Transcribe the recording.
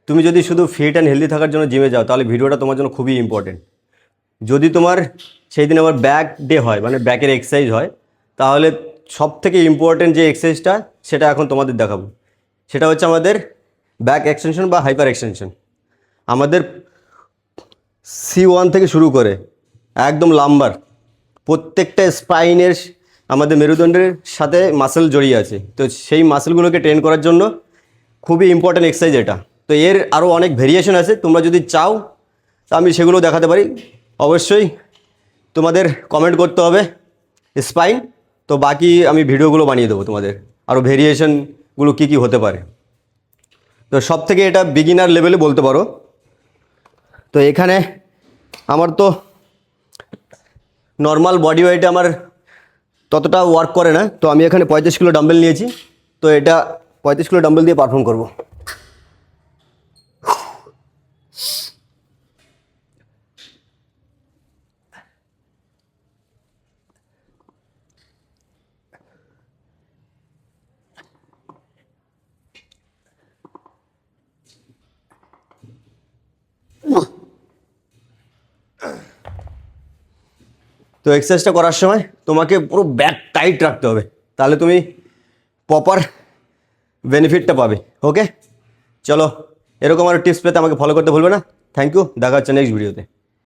তুমি যদি শুধু ফিট অ্যান্ড হেলদি থাকার জন্য জিমে যাও তাহলে ভিডিওটা তোমার জন্য খুবই ইম্পর্টেন্ট। যদি তোমার সেই দিন আবার ব্যাক ডে হয়, মানে ব্যাকের এক্সারসাইজ হয়, তাহলে সব থেকে ইম্পর্টেন্ট যে এক্সারসাইজটা সেটা এখন তোমাদের দেখাবো। সেটা হচ্ছে আমাদের ব্যাক এক্সটেনশন বা হাইপার এক্সটেনশন। আমাদের C1 থেকে শুরু করে একদম লাম্বার প্রত্যেকটা স্পাইনের আমাদের মেরুদণ্ডের সাথে মাসেল জড়িয়ে আছে। তো সেই মাসেলগুলোকে ট্রেন করার জন্য খুবই ইম্পর্ট্যান্ট এক্সারসাইজ এটা। তো এর আরও অনেক ভেরিয়েশন আছে, তোমরা যদি চাও তা আমি সেগুলো দেখাতে পারি। অবশ্যই তোমাদের কমেন্ট করতে হবে স্পাইন, তো বাকি আমি ভিডিওগুলো বানিয়ে দেবো তোমাদের আরও ভেরিয়েশনগুলো কী কী হতে পারে। তো সব থেকে এটা বিগিনার লেভেলে বলতে পারো। তো এখানে আমার তো নর্মাল বডি ওয়েটে আমার ততটা ওয়ার্ক করে না, তো আমি এখানে 35 কিলো ডাম্বেল নিয়েছি। তো এটা 35 কিলো ডাম্বেল দিয়ে পারফর্ম করব। তো এক্সারসাইজটা করার সময় তোমাকে পুরো ব্যাক টাইট রাখতে হবে, তাহলে তুমি প্রপার বেনিফিটটা পাবে। ওকে, চলো, এরকম আরও টিপস পেতে আমাকে ফলো করতে ভুলবে না। থ্যাংক ইউ, দেখা হচ্ছে নেক্সট ভিডিওতে।